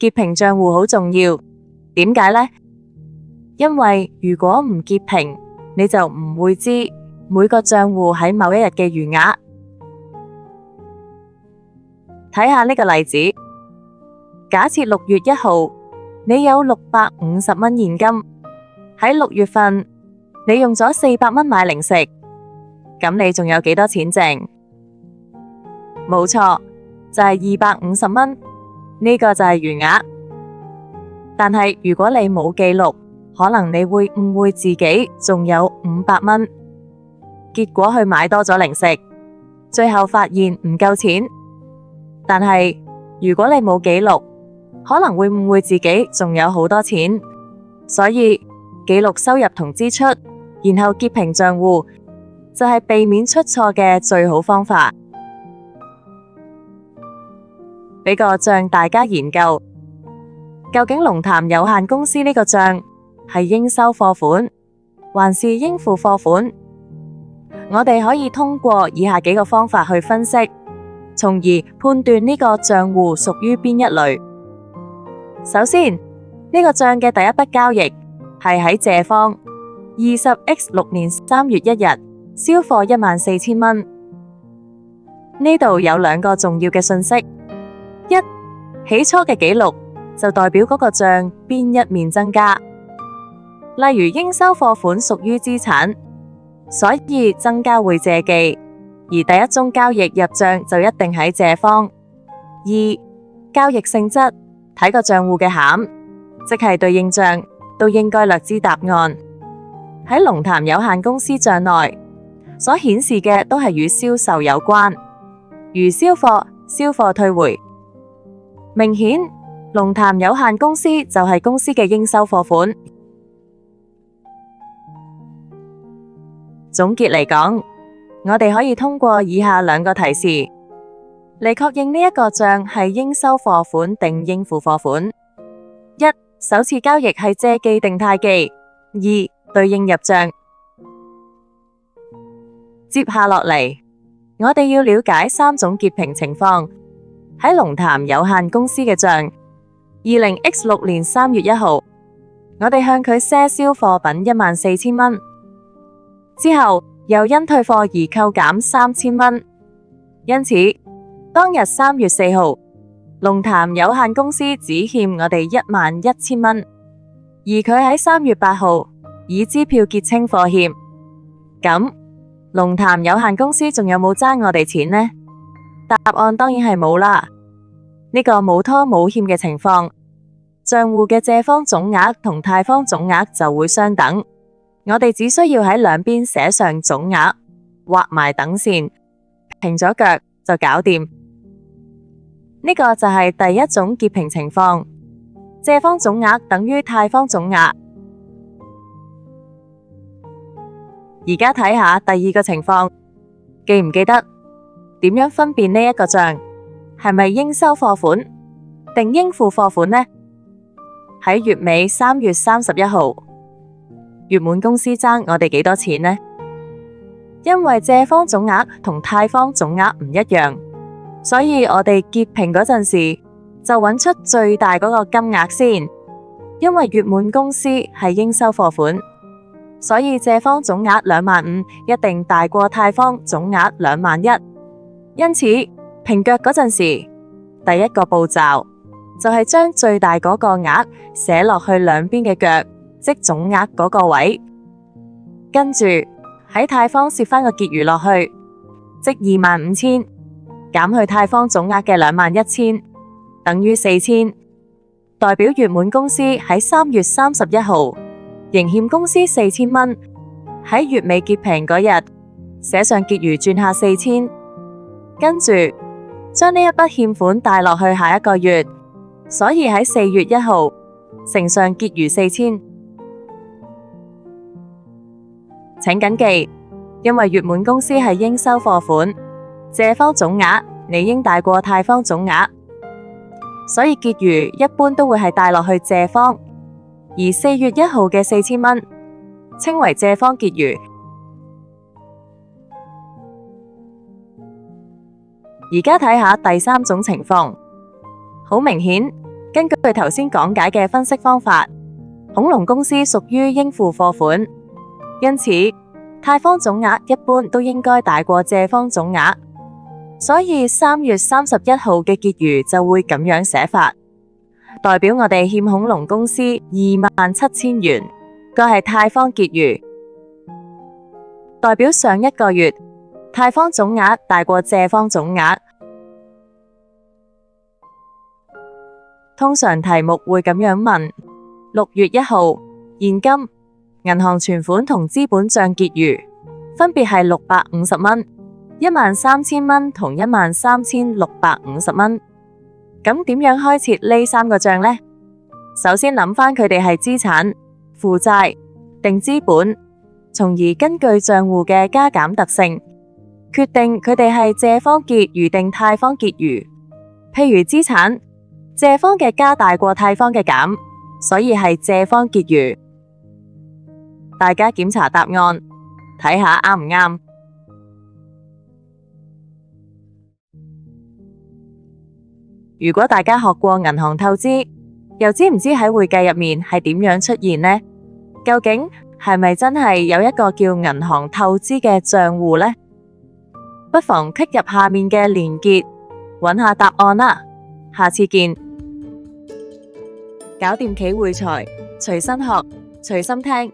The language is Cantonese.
結平賬戶好重要。點解呢？因為如果唔結平，你就唔會知每個賬戶喺某一日嘅餘額。睇下呢個例子，假設6月1號你有650蚊現金，喺6月份你用咗400蚊買零食，咁你仲有幾多錢剩？冇錯，就係250蚊，呢個就係餘額。但係如果你冇記錄，可能你會誤會自己仲有500蚊，結果去買多咗零食，最後發現唔夠錢。但係如果你冇記錄，可能會誤會自己仲有好多錢。所以記錄收入同支出，然後結平賬戶，就係避免出錯嘅最好方法。俾個賬大家研究，究竟龍潭有限公司呢個賬係應收貨款還是應付貨款？我哋可以通過以下幾個方法去分析，從而判斷呢個賬戶屬於邊一類。首先，呢個賬嘅第一筆交易係喺借方 20X6 年3月1日銷貨14000蚊。呢度有兩個重要嘅信息：一，起初嘅記錄就代表嗰個賬邊一面增加，例如應收貨款屬於資產，所以增加會借記，而第一宗交易入賬就一定喺借方。二，交易性質，睇個賬戶嘅餡，即係對應賬，都應該略知答案。喺龍潭有限公司賬內所顯示嘅都係與銷售有關，如銷貨、銷貨退回。明顯龍潭有限公司就係公司嘅應收貨款。總結嚟講，我哋可以通過以下兩個提示嚟確認呢一個賬係應收貨款定應付貨款。一、首次交易係借記定貸記。二、對應入賬。接下落嚟，我哋要了解三種結平情況喺龍潭有限公司嘅賬。20X6 年3月1號，我哋向佢賒銷貨品14000蚊，之後又因退貨而扣減3000蚊，因此當日3月4號，龍潭有限公司只欠我哋11000蚊，而佢喺3月8號以支票結清貨欠。咁龍潭有限公司仲有冇爭我哋錢呢？答案當然係冇啦。呢個冇拖冇欠嘅情況，賬戶嘅借方總額同貸方總額就會相等。我哋只需要喺兩邊寫上總額，畫埋等線，平咗腳就搞掂。呢個就係第一種結平情況，借方總額等於貸方總額。而家睇下第二個情況，記唔記得點樣分辨呢一個賬係咪應收貨款定應付貨款呢？喺月尾3月31號，月滿公司爭我哋幾多錢呢？因為借方總額同貸方總額唔一樣，所以我哋結平嗰陣時就揾出最大嗰個金額先。因為月滿公司係應收貨款，所以借方總額25000一定大過貸方總額21000。因此平腳嗰陣時，第一個步驟就係將最大嗰個額寫落去兩邊嘅腳，即總額嗰個位。跟住喺貸方攝翻個結餘落去，即25000減去貸方總額嘅21000，等於4000，代表月滿公司喺3月31號仍欠公司4000蚊。喺月尾結平嗰日寫上結餘轉下4000，跟住將呢一筆欠款帶落去下一個月，所以喺4月1號乘上結餘4000。請緊記，因為月滿公司係應收貨款，借方總額理應大過貸方總額，所以結餘一般都會係帶落去借方，而4月1號嘅4000蚊稱為借方結餘。而家睇下第三種情況，好明顯根據頭先講解嘅分析方法，恐龍公司屬於應付貨款，因此貸方總額一般都應該大過借方總額，所以3月31號嘅結餘就會咁樣寫法，代表我哋欠恐龍公司27000元，個係貸方結餘，代表上一個月貸方總額大過借方總額。通常題目會咁樣問：6月1號現金、銀行存款同資本賬結餘分別係650蚊、13000蚊同13650蚊。咁點樣開設呢3個賬呢？首先諗返佢哋係資產、負債定資本，從而根據賬戶嘅加減特性，決定佢哋係借方結餘定貸方結餘。譬如資產，借方嘅加大過貸方嘅減，所以係借方結餘。大家檢查答案，睇下啱唔啱。如果大家學過銀行透支，又知唔知喺會計入面係點樣出現呢？究竟係咪真係有一個叫銀行透支嘅賬戶呢？不妨 click 入下面嘅連結，揾下答案啦。下次見。搞掂企會財，隨心學，隨心聽。